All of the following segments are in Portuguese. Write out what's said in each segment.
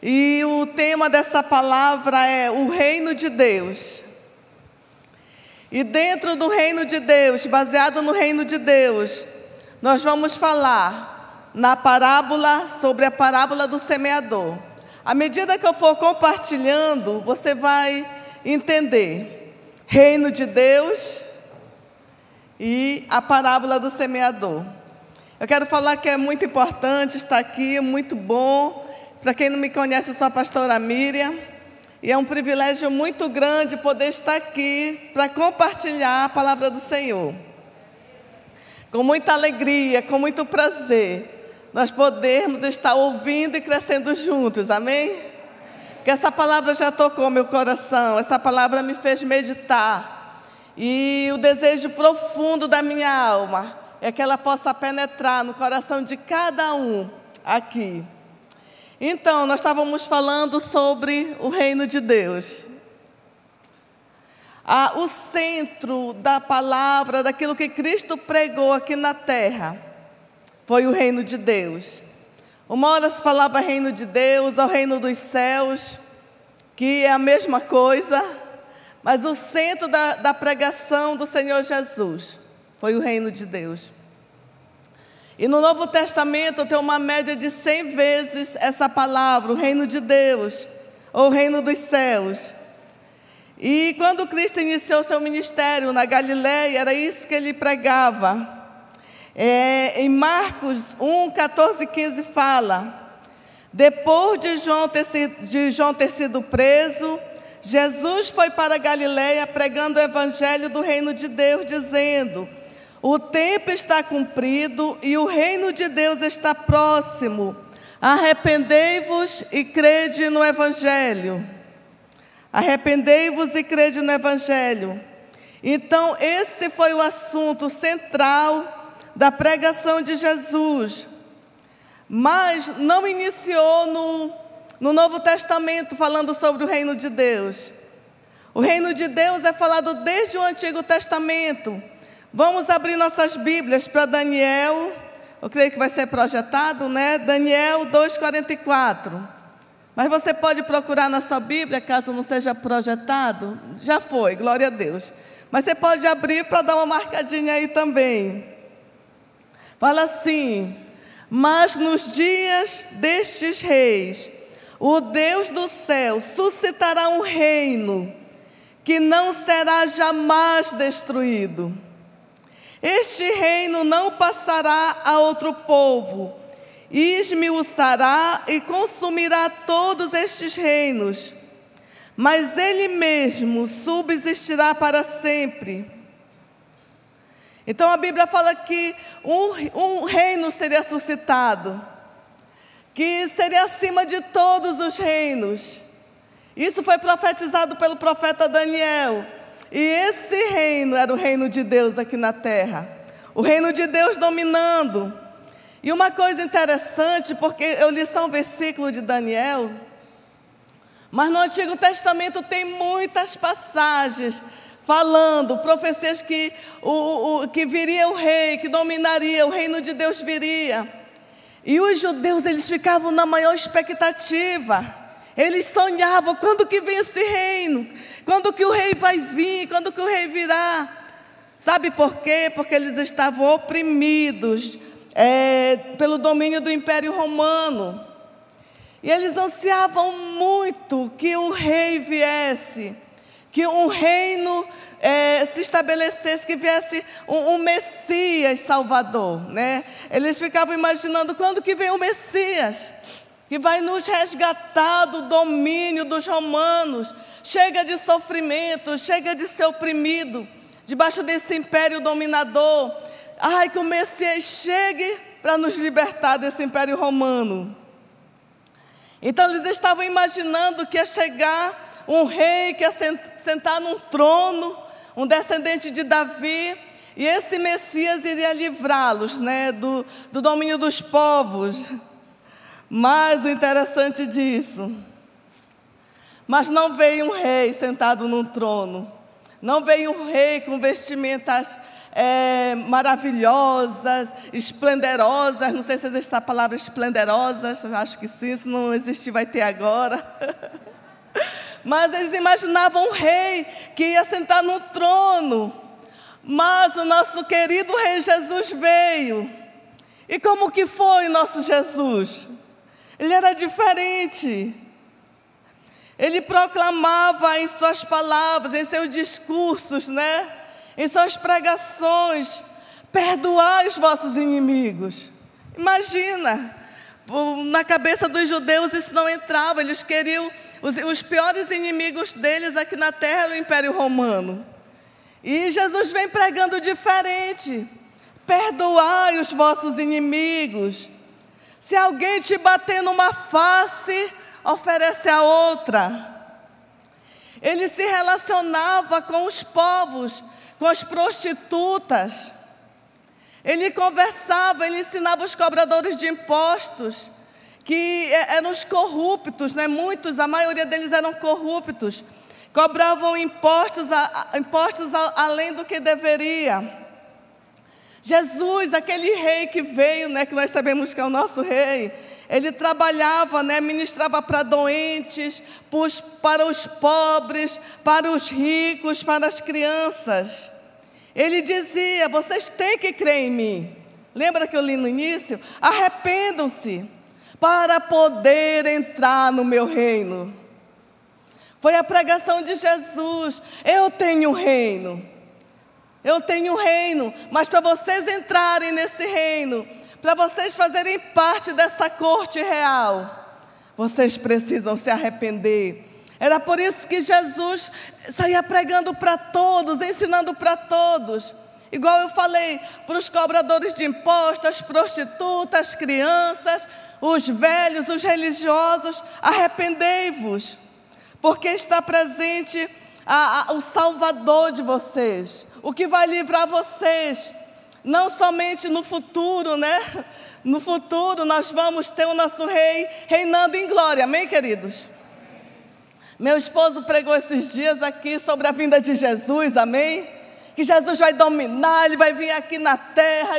E o tema dessa palavra é o reino de Deus. E dentro do reino de Deus, baseado no reino de Deus, nós vamos falar sobre a parábola do semeador. À medida que eu for compartilhando, você vai entender. Reino de Deus e a parábola do semeador. Eu quero falar que é muito importante estar aqui, muito bom. Para quem não me conhece, eu sou a pastora Miriam. E é um privilégio muito grande poder estar aqui para compartilhar a palavra do Senhor. Com muita alegria, com muito prazer, nós podemos estar ouvindo e crescendo juntos, amém? Porque essa palavra já tocou meu coração, essa palavra me fez meditar. E o desejo profundo da minha alma é que ela possa penetrar no coração de cada um aqui. Então, nós estávamos falando sobre o reino de Deus. O centro da palavra, daquilo que Cristo pregou aqui na terra, foi o reino de Deus. Uma hora se falava reino de Deus, ou reino dos céus, que é a mesma coisa, mas o centro da pregação do Senhor Jesus foi o reino de Deus. E no Novo Testamento tem uma média de 100 vezes essa palavra, o reino de Deus, ou o reino dos céus. E quando Cristo iniciou seu ministério na Galileia, era isso que ele pregava. Em Marcos 1, 14 e 15 fala: depois de João ter sido preso, Jesus foi para a Galileia pregando o evangelho do reino de Deus, dizendo: o tempo está cumprido e o reino de Deus está próximo. Arrependei-vos e crede no Evangelho. Arrependei-vos e crede no Evangelho. Então, esse foi o assunto central da pregação de Jesus. Mas não iniciou no Novo Testamento falando sobre o reino de Deus. O reino de Deus é falado desde o Antigo Testamento. Vamos abrir nossas Bíblias para Daniel, eu creio que vai ser projetado, né? Daniel 2,44. Mas você pode procurar na sua Bíblia, caso não seja projetado. Já foi, glória a Deus. Mas você pode abrir para dar uma marcadinha aí também. Fala assim: mas nos dias destes reis, o Deus do céu suscitará um reino que não será jamais destruído. Este reino não passará a outro povo, esmiuçará e consumirá todos estes reinos, mas ele mesmo subsistirá para sempre. Então a Bíblia fala que um reino seria suscitado, que seria acima de todos os reinos. Isso foi profetizado pelo profeta Daniel. E esse reino era o reino de Deus aqui na terra. O reino de Deus dominando. E uma coisa interessante, porque eu li só um versículo de Daniel, mas no Antigo Testamento tem muitas passagens falando, profecias que viria o rei, que dominaria, o reino de Deus viria. E os judeus, eles ficavam na maior expectativa. Eles sonhavam, quando que vem esse reino? Quando que o rei vai vir? Quando que o rei virá? Sabe por quê? Porque eles estavam oprimidos pelo domínio do Império Romano. E eles ansiavam muito que o rei viesse, que um reino se estabelecesse, que viesse um Messias Salvador, né? Eles ficavam imaginando quando que vem o Messias, que vai nos resgatar do domínio dos romanos. Chega de sofrimento, chega de ser oprimido debaixo desse império dominador. Ai, que o Messias chegue para nos libertar desse império romano. Então eles estavam imaginando que ia chegar um rei que ia sentar num trono, um descendente de Davi, e esse Messias iria livrá-los, né, do domínio dos povos. Mas o interessante disso, mas não veio um rei sentado num trono, não veio um rei com vestimentas maravilhosas, esplendorosas. Não sei se existe essa palavra esplendorosas, acho que sim, se não existir vai ter agora. Mas eles imaginavam um rei que ia sentar no trono. Mas o nosso querido rei Jesus veio. E como que foi nosso Jesus? Ele era diferente. Ele proclamava em suas palavras, em seus discursos, né? Em suas pregações, perdoai os vossos inimigos. Imagina, na cabeça dos judeus isso não entrava. Eles queriam, os piores inimigos deles aqui na terra era o Império Romano. E Jesus vem pregando diferente. Perdoai os vossos inimigos. Se alguém te bater numa face, oferece a outra. Ele se relacionava com os povos, com as prostitutas. Ele conversava, ele ensinava os cobradores de impostos, que eram os corruptos, né? Muitos, a maioria deles eram corruptos. Cobravam impostos além do que deveria. Jesus, aquele rei que veio, né, que nós sabemos que é o nosso rei, ele trabalhava, né, ministrava para doentes, para os pobres, para os ricos, para as crianças. Ele dizia, vocês têm que crer em mim. Lembra que eu li no início? Arrependam-se para poder entrar no meu reino. Foi a pregação de Jesus. Eu tenho um reino. Eu tenho um reino, mas para vocês entrarem nesse reino, para vocês fazerem parte dessa corte real, vocês precisam se arrepender. Era por isso que Jesus saía pregando para todos, ensinando para todos. Igual eu falei, para os cobradores de impostos, as prostitutas, as crianças, os velhos, os religiosos, arrependei-vos, porque está presente o Salvador de vocês, o que vai livrar vocês, não somente no futuro, né? No futuro nós vamos ter o nosso rei reinando em glória, amém, queridos? Meu esposo pregou esses dias aqui sobre a vinda de Jesus, amém? Que Jesus vai dominar, Ele vai vir aqui na terra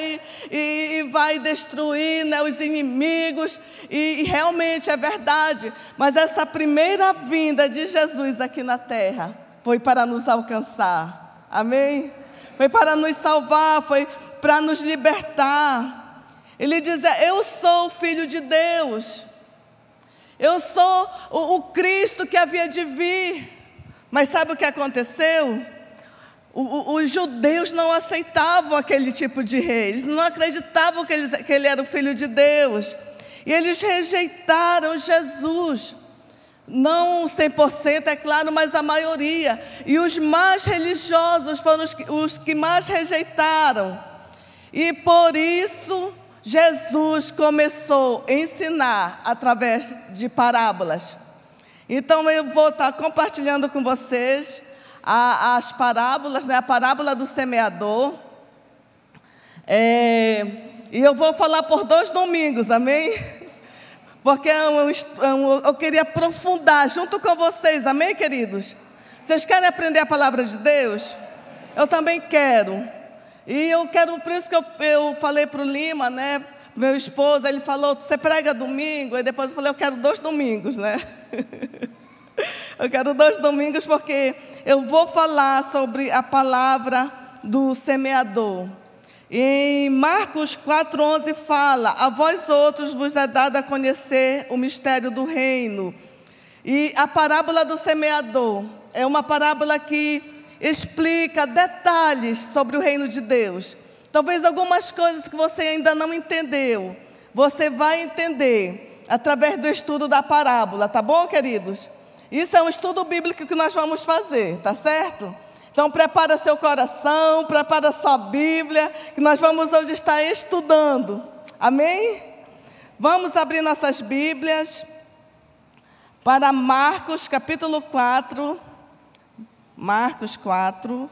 e vai destruir, né, os inimigos, e realmente é verdade, mas essa primeira vinda de Jesus aqui na terra foi para nos alcançar, amém? Foi para nos salvar, foi para nos libertar. Ele dizia, eu sou o Filho de Deus, eu sou o Cristo que havia de vir. Mas sabe o que aconteceu? Os judeus não aceitavam aquele tipo de rei, eles não acreditavam que ele era o Filho de Deus, e eles rejeitaram Jesus. Não 100%, é claro, mas a maioria. E os mais religiosos foram os que mais rejeitaram. E por isso, Jesus começou a ensinar através de parábolas. Então, eu vou estar compartilhando com vocês as parábolas, né? A parábola do semeador. E eu vou falar por 2 domingos, amém? Porque eu queria aprofundar junto com vocês, amém, queridos? Vocês querem aprender a palavra de Deus? Eu também quero. E eu quero, por isso que eu falei para o Lima, né? Meu esposo, ele falou, você prega domingo? Aí depois eu falei, eu quero 2 domingos, né? Eu quero 2 domingos porque eu vou falar sobre a palavra do semeador. Em Marcos 4,11 fala, a vós outros vos é dado a conhecer o mistério do reino. E a parábola do semeador é uma parábola que explica detalhes sobre o reino de Deus. Talvez algumas coisas que você ainda não entendeu, você vai entender através do estudo da parábola, tá bom, queridos? Isso é um estudo bíblico que nós vamos fazer, tá certo? Então prepara seu coração, prepara sua Bíblia, que nós vamos hoje estar estudando, amém? Vamos abrir nossas Bíblias para Marcos capítulo 4, Marcos 4.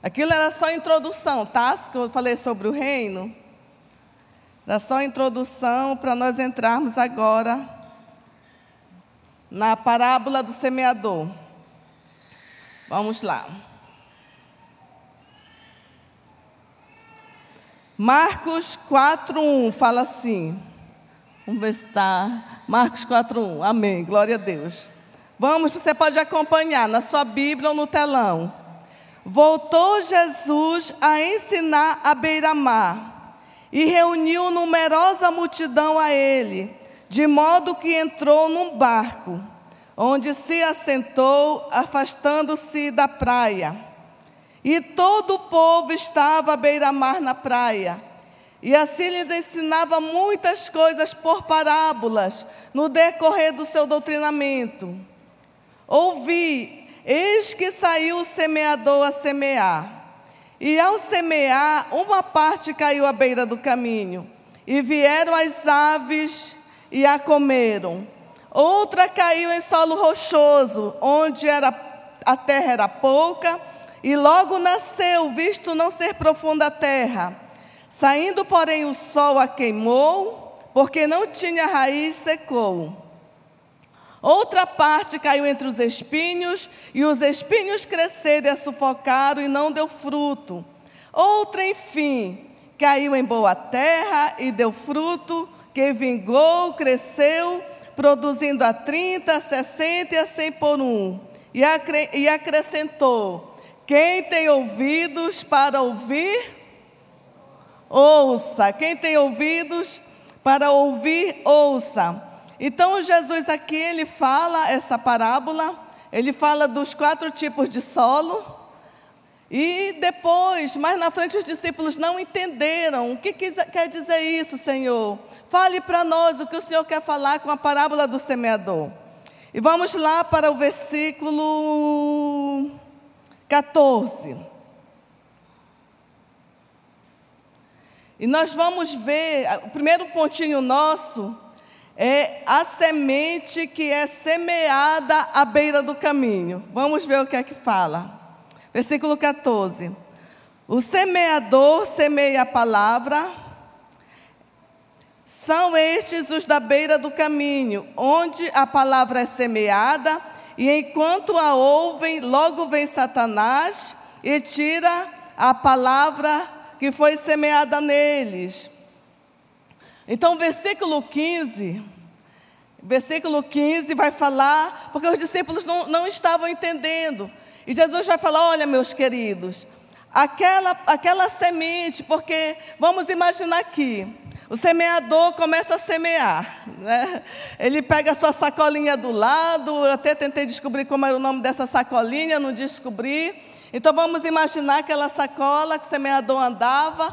Aquilo era só introdução, tá? Que eu falei sobre o reino. Era só introdução para nós entrarmos agora na parábola do semeador. Vamos lá. Marcos 4:1 fala assim. Vamos ver se está. Marcos 4:1. Amém. Glória a Deus. Vamos, você pode acompanhar na sua Bíblia ou no telão. Voltou Jesus a ensinar à beira-mar e reuniu numerosa multidão a ele, de modo que entrou num barco, onde se assentou, afastando-se da praia. E todo o povo estava à beira-mar na praia. E assim lhes ensinava muitas coisas por parábolas, no decorrer do seu doutrinamento. Ouvi, eis que saiu o semeador a semear. E ao semear, uma parte caiu à beira do caminho, e vieram as aves e a comeram. Outra caiu em solo rochoso, onde a terra era pouca, e logo nasceu, visto não ser profunda a terra. Saindo, porém, o sol a queimou, porque não tinha raiz, secou. Outra parte caiu entre os espinhos, e os espinhos cresceram e a sufocaram, e não deu fruto. Outra, enfim, caiu em boa terra, e deu fruto, que vingou, cresceu, produzindo a 30, a 60 e a 100 por um. E acrescentou: quem tem ouvidos para ouvir, ouça. Quem tem ouvidos para ouvir, ouça. Então Jesus aqui, ele fala essa parábola, ele fala dos 4 tipos de solo. E depois, mais na frente, os discípulos não entenderam. O que quer dizer isso, Senhor? Fale para nós o que o Senhor quer falar com a parábola do semeador. E vamos lá para o versículo 14. E nós vamos ver, o primeiro pontinho nosso é a semente que é semeada à beira do caminho. Vamos ver o que é que fala. Versículo 14. O semeador semeia a palavra. São estes os da beira do caminho, onde a palavra é semeada, e enquanto a ouvem, logo vem Satanás e tira a palavra que foi semeada neles. Então, versículo 15 vai falar, porque os discípulos não estavam entendendo. E Jesus vai falar: olha, meus queridos, aquela semente, porque vamos imaginar aqui, o semeador começa a semear, né? Ele pega a sua sacolinha do lado, eu até tentei descobrir como era o nome dessa sacolinha, não descobri. Então vamos imaginar aquela sacola que o semeador andava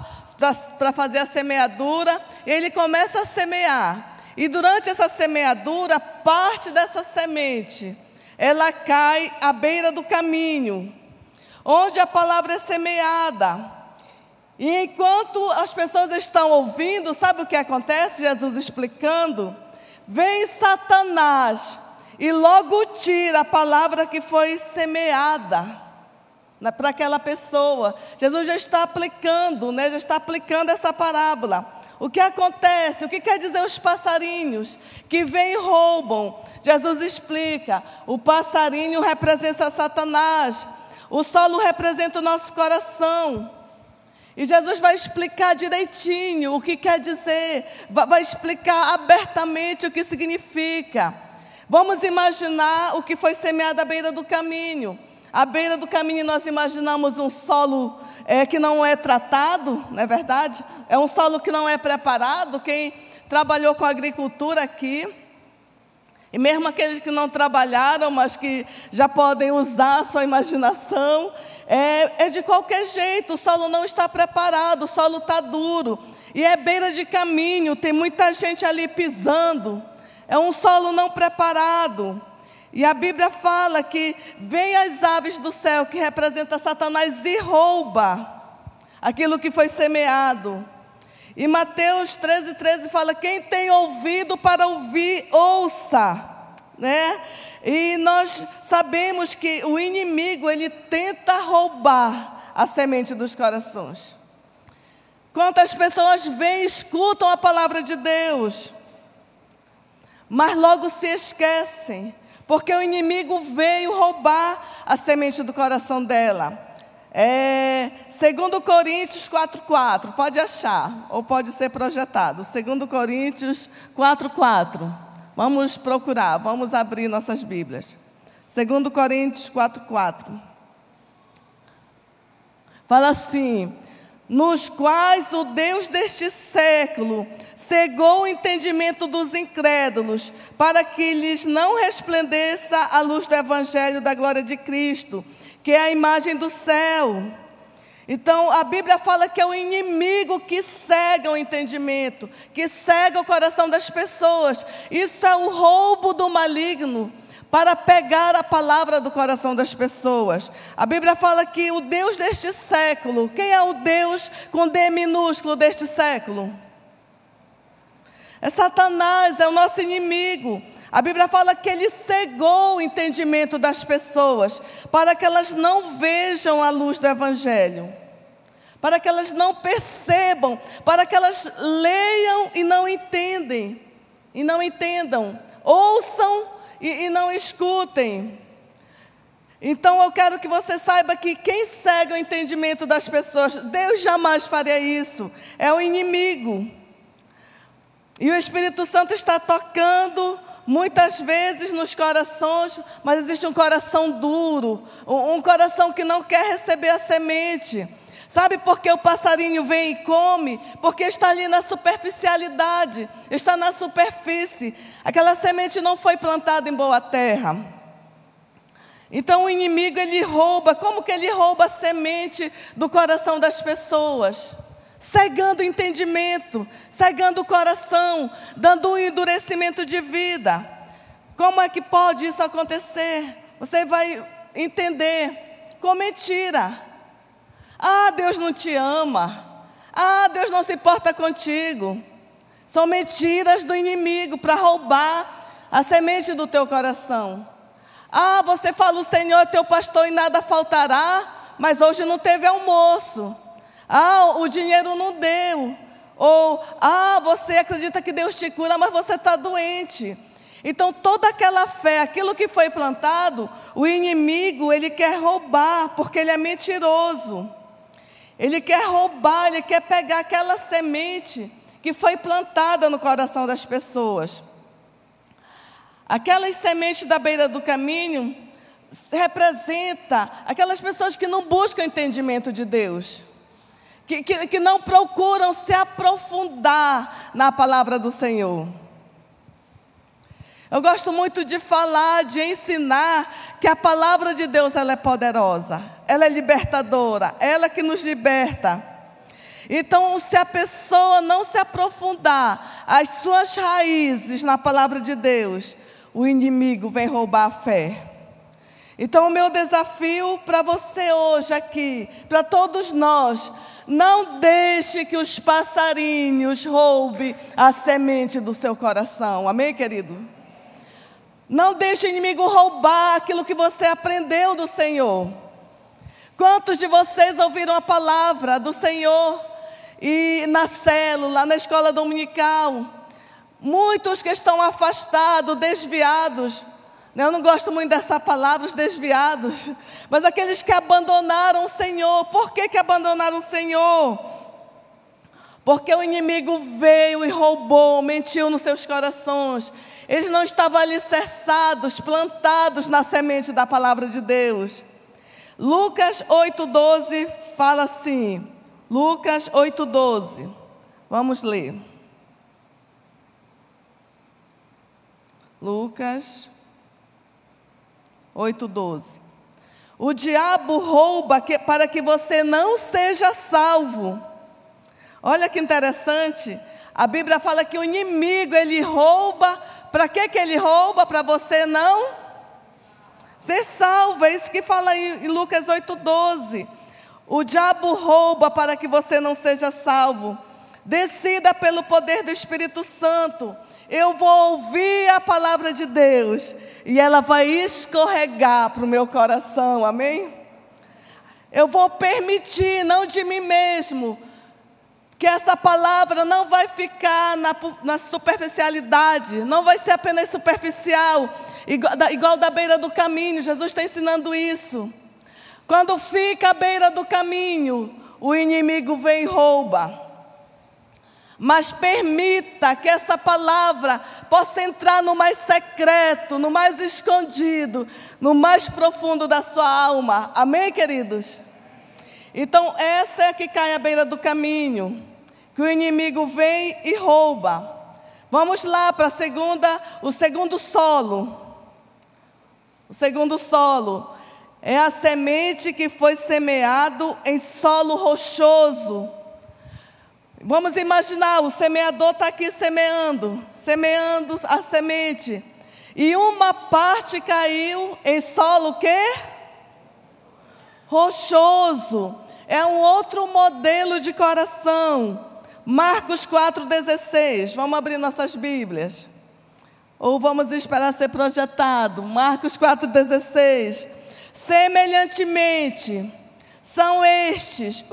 para fazer a semeadura, e ele começa a semear. E durante essa semeadura, parte dessa semente, ela cai à beira do caminho, onde a palavra é semeada. E enquanto as pessoas estão ouvindo, sabe o que acontece? Jesus explicando: vem Satanás e logo tira a palavra que foi semeada para aquela pessoa. Jesus já está aplicando, né? Já está aplicando essa parábola. O que acontece? O que quer dizer os passarinhos que vêm e roubam? Jesus explica: o passarinho representa Satanás, o solo representa o nosso coração. E Jesus vai explicar direitinho o que quer dizer, vai explicar abertamente o que significa. Vamos imaginar o que foi semeado à beira do caminho. À beira do caminho nós imaginamos um solo que não é tratado, não é verdade? É um solo que não é preparado. Quem trabalhou com agricultura aqui, e mesmo aqueles que não trabalharam, mas que já podem usar a sua imaginação, é de qualquer jeito, o solo não está preparado, o solo está duro. E é beira de caminho, tem muita gente ali pisando. É um solo não preparado. E a Bíblia fala que vem as aves do céu, que representa Satanás, e rouba aquilo que foi semeado. E Mateus 13:13 fala: quem tem ouvido para ouvir, ouça, né? E nós sabemos que o inimigo, ele tenta roubar a semente dos corações. Quantas pessoas vêm e escutam a palavra de Deus, mas logo se esquecem, porque o inimigo veio roubar a semente do coração dela. 2 Coríntios 4,4, pode achar, ou pode ser projetado. 2 Coríntios 4,4. Vamos procurar, vamos abrir nossas Bíblias. 2 Coríntios 4,4. Fala assim: nos quais o Deus deste século cegou o entendimento dos incrédulos, para que lhes não resplandeça a luz do Evangelho da glória de Cristo, que é a imagem do céu. Então, a Bíblia fala que é o inimigo que cega o entendimento, que cega o coração das pessoas. Isso é o roubo do maligno para pegar a palavra do coração das pessoas. A Bíblia fala que o Deus deste século, quem é o Deus com D minúsculo deste século? É Satanás, é o nosso inimigo. A Bíblia fala que ele cegou o entendimento das pessoas, para que elas não vejam a luz do Evangelho, para que elas não percebam, para que elas leiam e não entendam, ouçam e não escutem. Então eu quero que você saiba que quem cega o entendimento das pessoas, Deus jamais faria isso, é o inimigo. E o Espírito Santo está tocando muitas vezes nos corações, mas existe um coração duro, um coração que não quer receber a semente. Sabe por que o passarinho vem e come? Porque está ali na superficialidade, está na superfície. Aquela semente não foi plantada em boa terra. Então o inimigo, ele rouba. Como que ele rouba a semente do coração das pessoas? Cegando o entendimento, cegando o coração, dando um endurecimento de vida. Como é que pode isso acontecer? Você vai entender com mentira. Ah, Deus não te ama. Ah, Deus não se importa contigo. São mentiras do inimigo para roubar a semente do teu coração. Ah, você fala, o Senhor é teu pastor e nada faltará, mas hoje não teve almoço. Ah, o dinheiro não deu. Ou, você acredita que Deus te cura, mas você está doente. Então, toda aquela fé, aquilo que foi plantado, o inimigo, ele quer roubar, porque ele é mentiroso. Ele quer roubar, ele quer pegar aquela semente que foi plantada no coração das pessoas. Aquelas sementes da beira do caminho representa aquelas pessoas que não buscam entendimento de Deus. Que não procuram se aprofundar na palavra do Senhor. Eu gosto muito de falar, de ensinar que a palavra de Deus, ela é poderosa, ela é libertadora, ela que nos liberta. Então, se a pessoa não se aprofundar as suas raízes na palavra de Deus, o inimigo vem roubar a fé. Então, o meu desafio para você hoje aqui, para todos nós, não deixe que os passarinhos roubem a semente do seu coração. Amém, querido? Não deixe o inimigo roubar aquilo que você aprendeu do Senhor. Quantos de vocês ouviram a palavra do Senhor e na célula, na escola dominical? Muitos que estão afastados, desviados. Eu não gosto muito dessa palavra, os desviados, mas aqueles que abandonaram o Senhor. Por que abandonaram o Senhor? Porque o inimigo veio e roubou, mentiu nos seus corações. Eles não estavam alicerçados, plantados na semente da palavra de Deus. Lucas 8,12 fala assim. Lucas 8,12. Vamos ler. Lucas 8,12. O diabo rouba para que você não seja salvo. Olha que interessante. A Bíblia fala que o inimigo, ele rouba. Para que ele rouba? Para você não ser salvo. É isso que fala em Lucas 8,12. O diabo rouba para que você não seja salvo. Decida pelo poder do Espírito Santo. Eu vou ouvir a palavra de Deus e ela vai escorregar para o meu coração, amém? Eu vou permitir, não de mim mesmo, que essa palavra não vai ficar na superficialidade, não vai ser apenas superficial, igual da beira do caminho. Jesus está ensinando isso. Quando fica à beira do caminho, o inimigo vem e rouba. Mas permita que essa palavra possa entrar no mais secreto, no mais escondido, no mais profundo da sua alma. Amém, queridos? Então, essa é a que cai à beira do caminho, que o inimigo vem e rouba. Vamos lá para o segundo solo. O segundo solo é a semente que foi semeado em solo rochoso. Vamos imaginar, o semeador está aqui semeando a semente. E uma parte caiu em solo o quê? Rochoso. É um outro modelo de coração. Marcos 4,16. Vamos abrir nossas Bíblias. Ou vamos esperar ser projetado. Marcos 4,16. Semelhantemente, são estes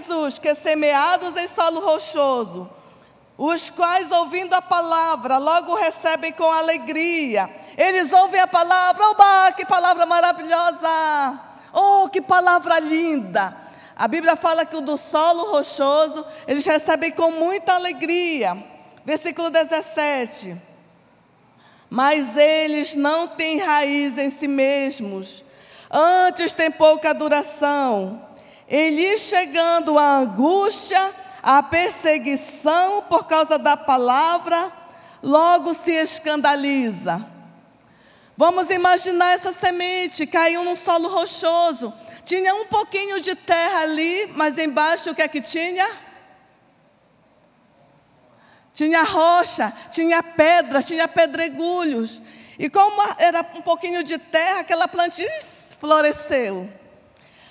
os que semeados em solo rochoso, os quais, ouvindo a palavra, logo recebem com alegria. Eles ouvem a palavra, oba, que palavra maravilhosa! Oh, que palavra linda! A Bíblia fala que o do solo rochoso, eles recebem com muita alegria. Versículo 17. Mas eles não têm raiz em si mesmos, antes têm pouca duração. Em lhes chegando a angústia, a perseguição por causa da palavra, logo se escandaliza. Vamos imaginar essa semente, caiu num solo rochoso. Tinha um pouquinho de terra ali, mas embaixo o que é que tinha? Tinha rocha, tinha pedra, tinha pedregulhos. E como era um pouquinho de terra, aquela plantinha floresceu.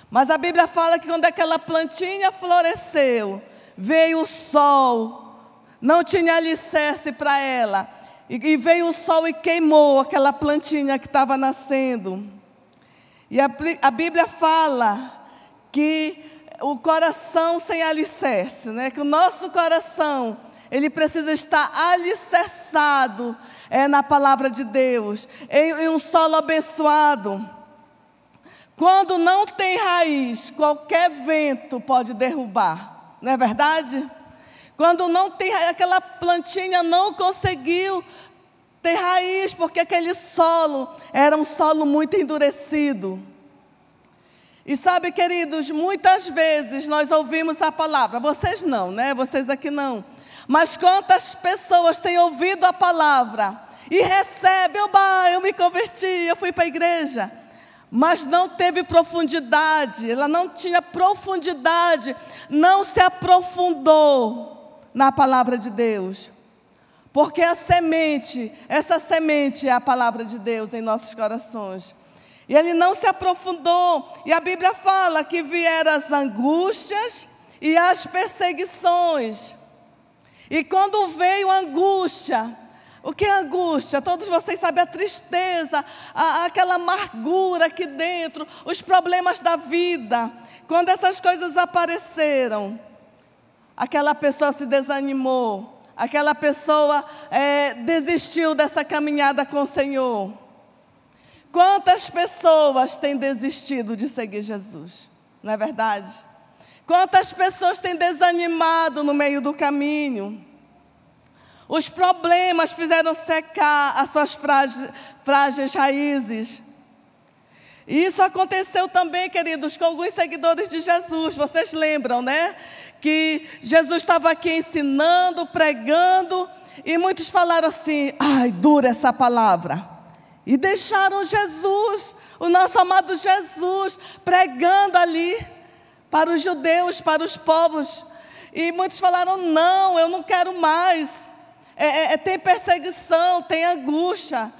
Mas a Bíblia fala que quando aquela plantinha floresceu, veio o sol, não tinha alicerce para ela. E veio o sol e queimou aquela plantinha que estava nascendo. E a Bíblia fala que o coração sem alicerce, né? Que o nosso coração, ele precisa estar alicerçado na palavra de Deus, em um solo abençoado. Quando não tem raiz, qualquer vento pode derrubar, não é verdade? Quando não tem raiz, aquela plantinha não conseguiu ter raiz, porque aquele solo era um solo muito endurecido. E sabe, queridos, muitas vezes nós ouvimos a palavra, vocês não, né? Vocês aqui não. Mas quantas pessoas têm ouvido a palavra e recebem, eu me converti, eu fui para a igreja. Mas não teve profundidade, ela não tinha profundidade, não se aprofundou na palavra de Deus. Porque essa semente é a palavra de Deus em nossos corações. E ele não se aprofundou. E a Bíblia fala que vieram as angústias e as perseguições. E quando veio a angústia, o que é angústia? Todos vocês sabem a tristeza, aquela amargura aqui dentro, os problemas da vida. Quando essas coisas apareceram, aquela pessoa se desanimou, aquela pessoa desistiu dessa caminhada com o Senhor. Quantas pessoas têm desistido de seguir Jesus? Não é verdade? Quantas pessoas têm desanimado no meio do caminho? Os problemas fizeram secar as suas frágeis raízes. E isso aconteceu também, queridos, com alguns seguidores de Jesus. Vocês lembram, né? Que Jesus estava aqui ensinando, pregando, e muitos falaram assim, ai, dura essa palavra. E deixaram Jesus, o nosso amado Jesus, pregando ali para os judeus, para os povos. E muitos falaram, não, eu não quero mais. Tem perseguição, tem angústia.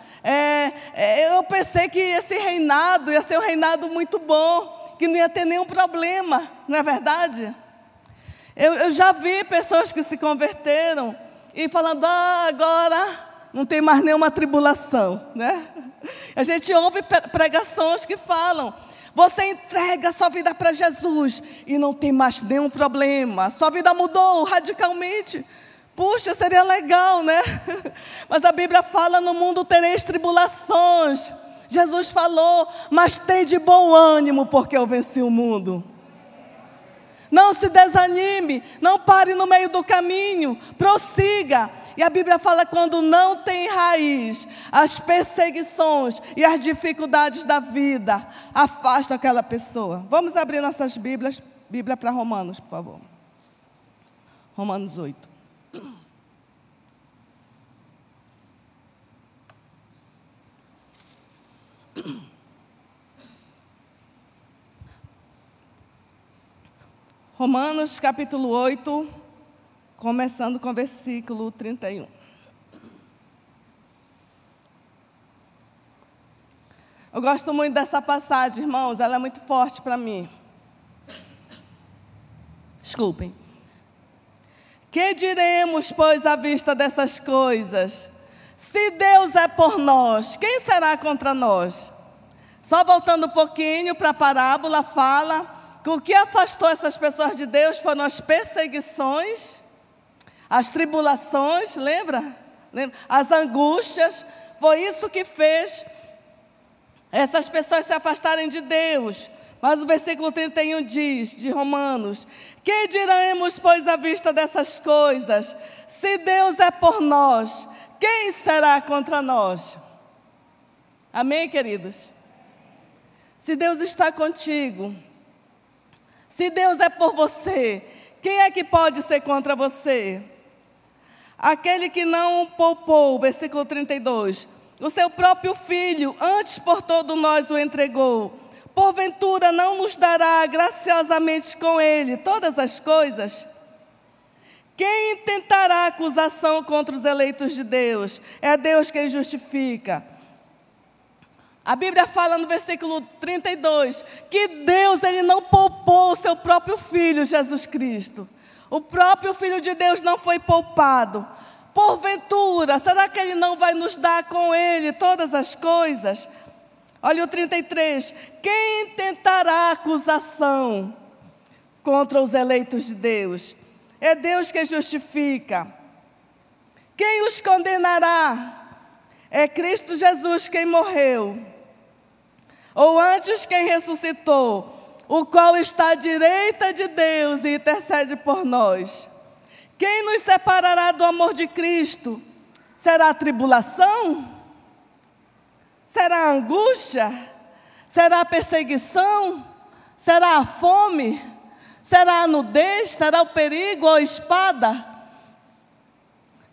Eu pensei que esse reinado ia ser um reinado muito bom, que não ia ter nenhum problema, não é verdade? Eu já vi pessoas que se converteram e falando, agora não tem mais nenhuma tribulação, né? A gente ouve pregações que falam, você entrega a sua vida para Jesus e não tem mais nenhum problema. Sua vida mudou radicalmente. Puxa, seria legal, né? Mas a Bíblia fala, no mundo tereis tribulações. Jesus falou, mas tem de bom ânimo, porque eu venci o mundo. Não se desanime, não pare no meio do caminho, prossiga. E a Bíblia fala, quando não tem raiz, as perseguições e as dificuldades da vida afastam aquela pessoa. Vamos abrir nossas Bíblias, Bíblia para Romanos, por favor. Romanos 8. Romanos capítulo 8, começando com o versículo 31. Eu gosto muito dessa passagem, irmãos, ela é muito forte para mim. Desculpem. Que diremos, pois, à vista dessas coisas? Se Deus é por nós, quem será contra nós? Só voltando um pouquinho para a parábola, fala que o que afastou essas pessoas de Deus foram as perseguições, as tribulações, lembra? As angústias. Foi isso que fez essas pessoas se afastarem de Deus. Mas o versículo 31 diz, de Romanos: que diremos, pois, à vista dessas coisas? Se Deus é por nós, quem será contra nós? Amém, queridos? Se Deus está contigo, se Deus é por você, quem é que pode ser contra você? Aquele que não poupou, versículo 32, o seu próprio filho, antes por todos nós o entregou, porventura não nos dará graciosamente com ele todas as coisas? Quem intentará acusação contra os eleitos de Deus? É Deus quem justifica. A Bíblia fala no versículo 32 que Deus, Ele não poupou o seu próprio Filho, Jesus Cristo. O próprio Filho de Deus não foi poupado. Porventura, será que Ele não vai nos dar com Ele todas as coisas? Olha o 33. Quem tentará acusação contra os eleitos de Deus? É Deus que justifica. Quem os condenará? É Cristo Jesus quem morreu, ou antes quem ressuscitou, o qual está à direita de Deus e intercede por nós. Quem nos separará do amor de Cristo? Será a tribulação? Será a angústia? Será a perseguição? Será a fome? Será a nudez? Será o perigo ou a espada?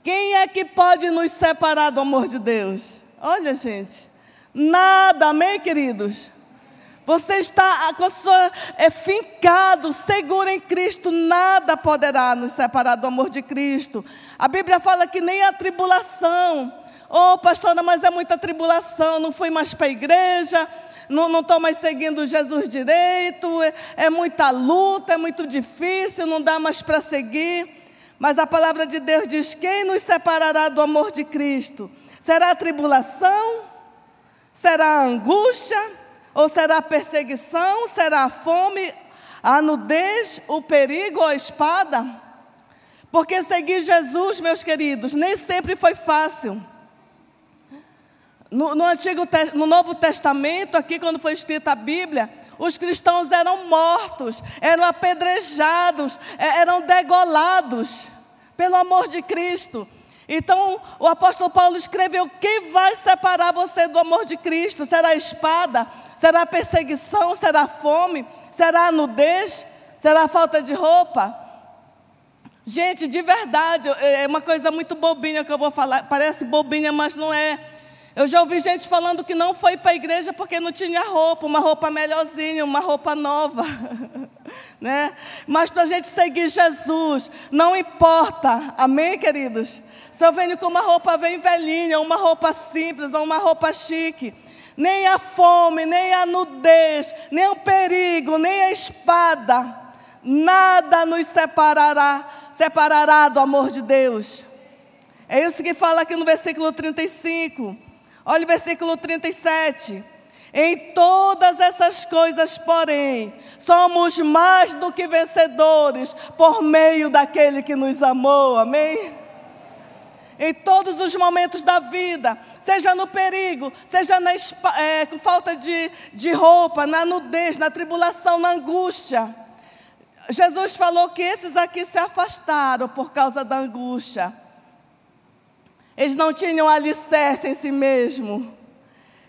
Quem é que pode nos separar do amor de Deus? Olha, gente, nada, amém, queridos? Você está com a sua fincado, seguro em Cristo, nada poderá nos separar do amor de Cristo. A Bíblia fala que nem a tribulação. Oh, pastora, mas é muita tribulação, não fui mais para a igreja, não estou mais seguindo Jesus direito, é muita luta, é muito difícil, não dá mais para seguir. Mas a palavra de Deus diz: quem nos separará do amor de Cristo? Será a tribulação? Será a angústia? Ou será a perseguição? Será a fome? A nudez? O perigo ou a espada? Porque seguir Jesus, meus queridos, nem sempre foi fácil. No Novo Testamento, aqui quando foi escrita a Bíblia, os cristãos eram mortos, eram apedrejados, eram degolados pelo amor de Cristo. Então o apóstolo Paulo escreveu: quem vai separar você do amor de Cristo? Será a espada? Será a perseguição? Será a fome? Será a nudez? Será a falta de roupa? Gente, de verdade, é uma coisa muito bobinha que eu vou falar. Parece bobinha, mas não é. Eu já ouvi gente falando que não foi para a igreja porque não tinha roupa, uma roupa melhorzinha, uma roupa nova, né? Mas para a gente seguir Jesus, não importa, amém, queridos? Se eu venho com uma roupa bem velhinha, uma roupa simples, ou uma roupa chique, nem a fome, nem a nudez, nem o perigo, nem a espada, nada nos separará do amor de Deus. É isso que fala aqui no versículo 35. Olha o versículo 37. Em todas essas coisas, porém, somos mais do que vencedores por meio daquele que nos amou. Amém? Em todos os momentos da vida, seja no perigo, seja com falta de roupa, na nudez, na tribulação, na angústia. Jesus falou que esses aqui se afastaram por causa da angústia. Eles não tinham alicerce em si mesmo.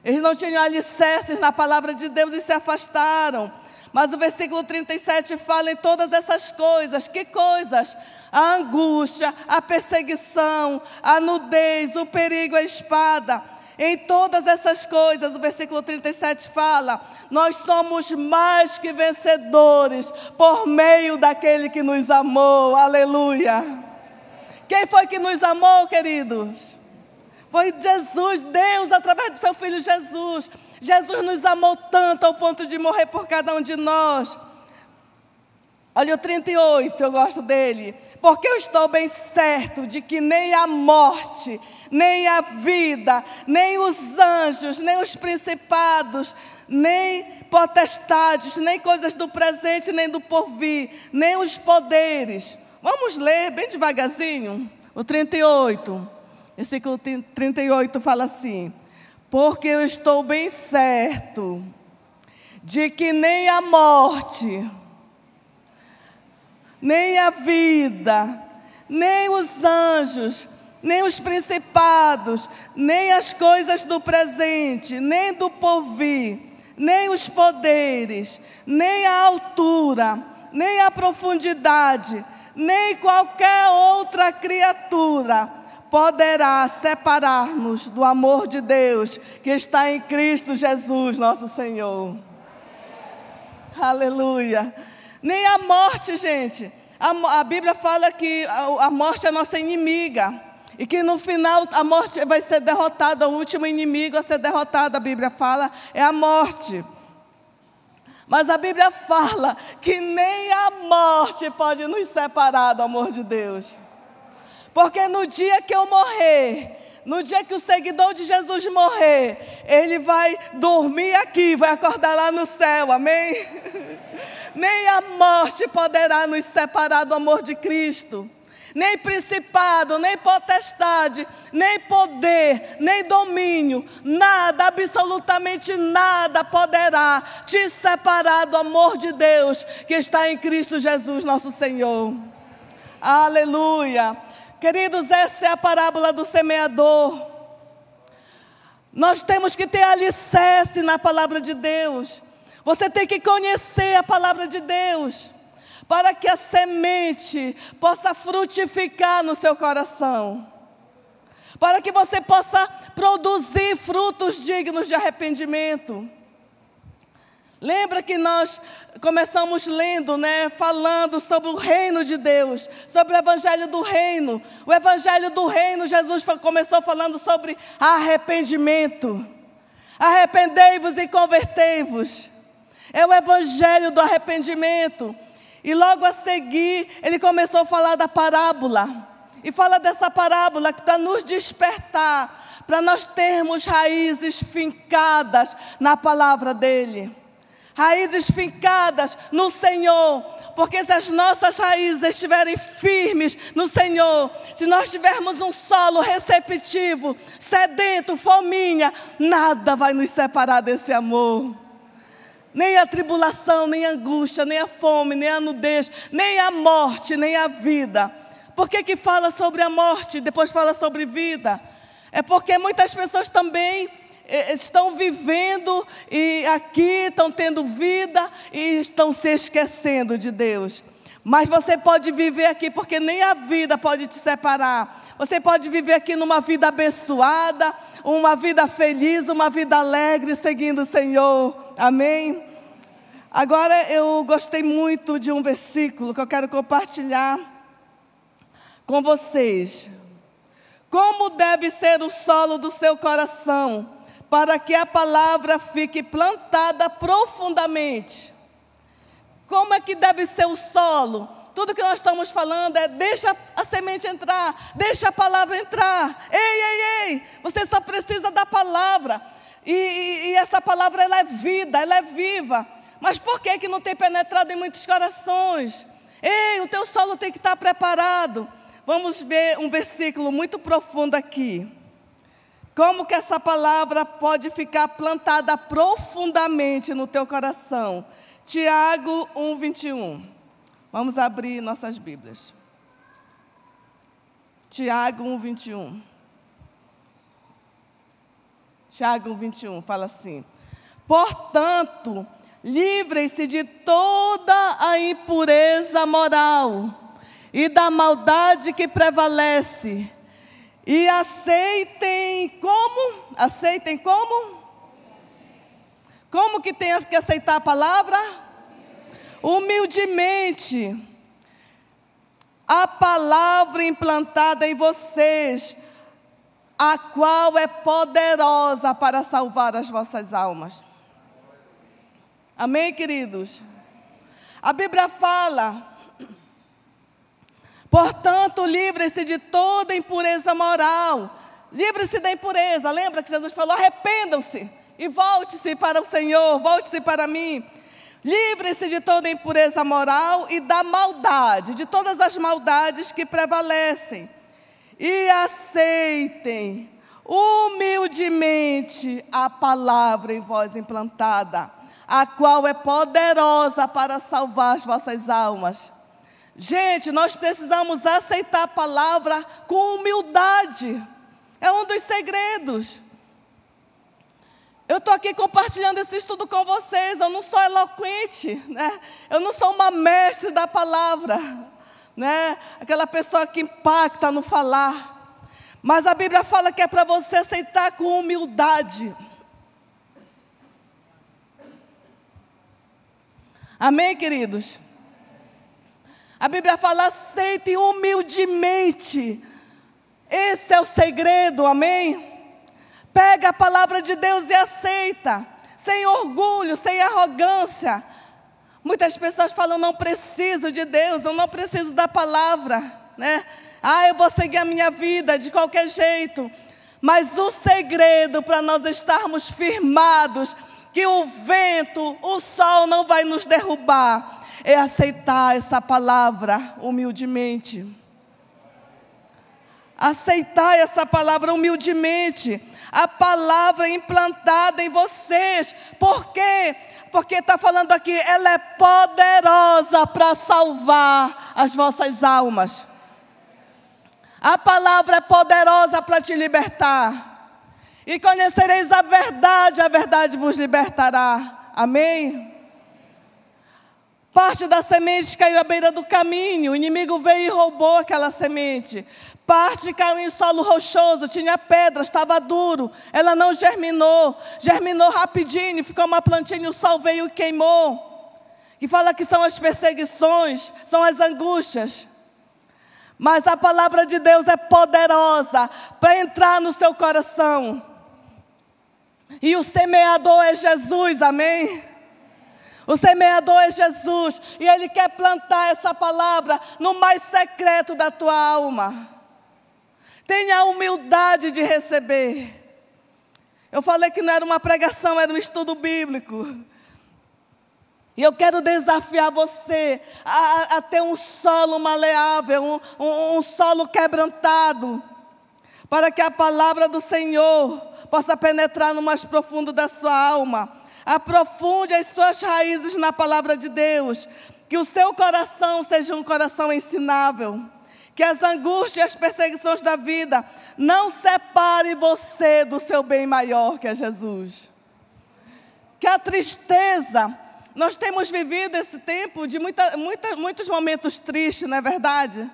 Eles não tinham alicerces na palavra de Deus e se afastaram. Mas o versículo 37 fala em todas essas coisas. Que coisas? A angústia, a perseguição, a nudez, o perigo, a espada. Em todas essas coisas, o versículo 37 fala: nós somos mais que vencedores por meio daquele que nos amou. Aleluia! Quem foi que nos amou, queridos? Foi Jesus, Deus, através do seu Filho Jesus. Jesus nos amou tanto ao ponto de morrer por cada um de nós. Olha o 38, eu gosto dele. Porque eu estou bem certo de que nem a morte, nem a vida, nem os anjos, nem os principados, nem potestades, nem coisas do presente, nem do porvir, nem os poderes. Vamos ler bem devagarzinho, o 38. Versículo 38 fala assim: porque eu estou bem certo de que nem a morte, nem a vida, nem os anjos, nem os principados, nem as coisas do presente, nem do porvir, nem os poderes, nem a altura, nem a profundidade, nem qualquer outra criatura poderá separar-nos do amor de Deus que está em Cristo Jesus, nosso Senhor. Aleluia. Nem a morte, gente. A Bíblia fala que a morte é nossa inimiga. E que no final a morte vai ser derrotada. O último inimigo a ser derrotado, a Bíblia fala, é a morte. Mas a Bíblia fala que nem a morte pode nos separar do amor de Deus. Porque no dia que eu morrer, no dia que o seguidor de Jesus morrer, ele vai dormir aqui, vai acordar lá no céu, amém? Nem a morte poderá nos separar do amor de Cristo. Nem principado, nem potestade, nem poder, nem domínio, nada, absolutamente nada poderá te separar do amor de Deus que está em Cristo Jesus, nosso Senhor. Aleluia. Queridos, essa é a parábola do semeador. Nós temos que ter alicerce na palavra de Deus. Você tem que conhecer a palavra de Deus, para que a semente possa frutificar no seu coração. Para que você possa produzir frutos dignos de arrependimento. Lembra que nós começamos lendo, falando sobre o reino de Deus, sobre o evangelho do reino. O evangelho do reino, Jesus começou falando sobre arrependimento. Arrependei-vos e convertei-vos. É o evangelho do arrependimento. E logo a seguir, ele começou a falar da parábola. E fala dessa parábola para nos despertar, para nós termos raízes fincadas na palavra dele. Raízes fincadas no Senhor, porque se as nossas raízes estiverem firmes no Senhor, se nós tivermos um solo receptivo, sedento, fominha, nada vai nos separar desse amor. Nem a tribulação, nem a angústia, nem a fome, nem a nudez, nem a morte, nem a vida. Por que fala sobre a morte e depois fala sobre vida? É porque muitas pessoas também estão vivendo e aqui estão tendo vida e estão se esquecendo de Deus. Mas você pode viver aqui porque nem a vida pode te separar. Você pode viver aqui numa vida abençoada, uma vida feliz, uma vida alegre, seguindo o Senhor. Amém? Agora eu gostei muito de um versículo que eu quero compartilhar com vocês. Como deve ser o solo do seu coração, para que a palavra fique plantada profundamente? Como é que deve ser o solo? Tudo que nós estamos falando é: deixa a semente entrar, deixa a palavra entrar. Ei, você só precisa da palavra. E essa palavra, ela é vida, ela é viva. Mas por que não tem penetrado em muitos corações? Ei, o teu solo tem que estar preparado. Vamos ver um versículo muito profundo aqui. Como que essa palavra pode ficar plantada profundamente no teu coração? Tiago 1:21. Vamos abrir nossas Bíblias. Tiago 1:21. Tiago 1:21 fala assim: portanto, livrem-se de toda a impureza moral e da maldade que prevalece, e aceitem como? Aceitem como? Como que tem que aceitar a palavra? Humildemente. A palavra implantada em vocês, a qual é poderosa para salvar as vossas almas. Amém, queridos? A Bíblia fala: portanto, livrem-se de toda impureza moral. Livre-se da impureza. Lembra que Jesus falou: arrependam-se e volte-se para o Senhor, volte-se para mim. Livre-se de toda impureza moral e da maldade, de todas as maldades que prevalecem. E aceitem humildemente a palavra em vós implantada, a qual é poderosa para salvar as vossas almas. Gente, nós precisamos aceitar a palavra com humildade. É um dos segredos. Eu estou aqui compartilhando esse estudo com vocês. Eu não sou eloquente, né? Eu não sou uma mestre da palavra, né? Aquela pessoa que impacta no falar. Mas a Bíblia fala que é para você aceitar com humildade. Amém, queridos? A Bíblia fala: aceitem humildemente. Esse é o segredo, amém? Pega a palavra de Deus e aceita, sem orgulho, sem arrogância. Muitas pessoas falam: não preciso de Deus, eu não preciso da palavra, né? Eu vou seguir a minha vida de qualquer jeito. Mas o segredo para nós estarmos firmados, que o vento, o sol não vai nos derrubar, é aceitar essa palavra humildemente. Aceitar essa palavra humildemente. A palavra implantada em vocês. Por quê? Porque está falando aqui, ela é poderosa para salvar as vossas almas. A palavra é poderosa para te libertar. E conhecereis a verdade vos libertará. Amém? Parte da semente caiu à beira do caminho, o inimigo veio e roubou aquela semente. Parte caiu em solo rochoso, tinha pedras, estava duro, ela não germinou. Germinou rapidinho, ficou uma plantinha, o sol veio e queimou. Que fala que são as perseguições, são as angústias. Mas a palavra de Deus é poderosa para entrar no seu coração. E o semeador é Jesus, amém? O semeador é Jesus, e Ele quer plantar essa palavra no mais secreto da tua alma. Tenha a humildade de receber. Eu falei que não era uma pregação, era um estudo bíblico. E eu quero desafiar você a ter um solo maleável, um solo quebrantado, para que a palavra do Senhor possa penetrar no mais profundo da sua alma. Aprofunde as suas raízes na palavra de Deus. Que o seu coração seja um coração ensinável. Que as angústias e as perseguições da vida não separem você do seu bem maior, que é Jesus. Que a tristeza, nós temos vivido esse tempo de muitos momentos tristes, não é verdade?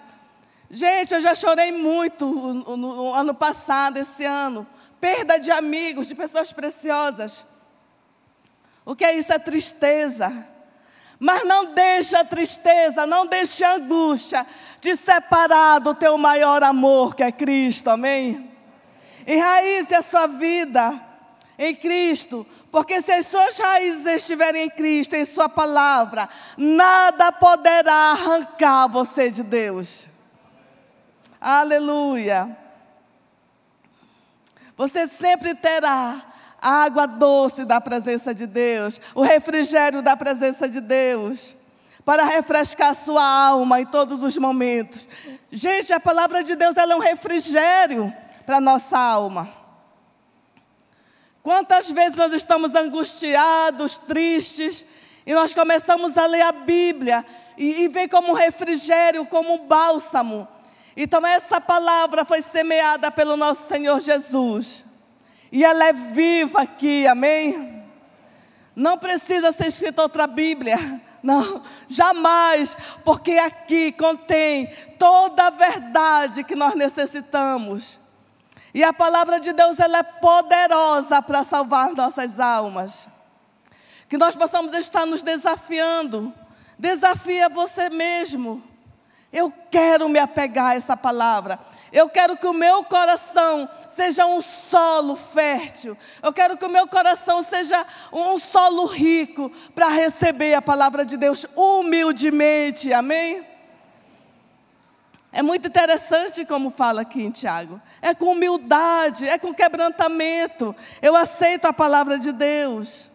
Gente, eu já chorei muito no ano passado, esse ano. Perda de amigos, de pessoas preciosas. O que é isso? É tristeza. Mas não deixe a tristeza, não deixe a angústia te separar do teu maior amor, que é Cristo, amém? Enraize a sua vida em Cristo, porque se as suas raízes estiverem em Cristo, em sua palavra, nada poderá arrancar você de Deus. Aleluia. Você sempre terá a água doce da presença de Deus, o refrigério da presença de Deus, para refrescar a sua alma em todos os momentos. Gente, a palavra de Deus, ela é um refrigério para a nossa alma. Quantas vezes nós estamos angustiados, tristes, e nós começamos a ler a Bíblia, e vem como um refrigério, como um bálsamo. Então essa palavra foi semeada pelo nosso Senhor Jesus, e ela é viva aqui, amém? Não precisa ser escrita outra Bíblia, não, jamais, porque aqui contém toda a verdade que nós necessitamos. E a palavra de Deus, ela é poderosa para salvar nossas almas. Que nós possamos estar nos desafiando. Desafia você mesmo. Eu quero me apegar a essa palavra. Eu quero que o meu coração seja um solo fértil. Eu quero que o meu coração seja um solo rico para receber a palavra de Deus humildemente. Amém? É muito interessante como fala aqui em Tiago. É com humildade, é com quebrantamento. Eu aceito a palavra de Deus.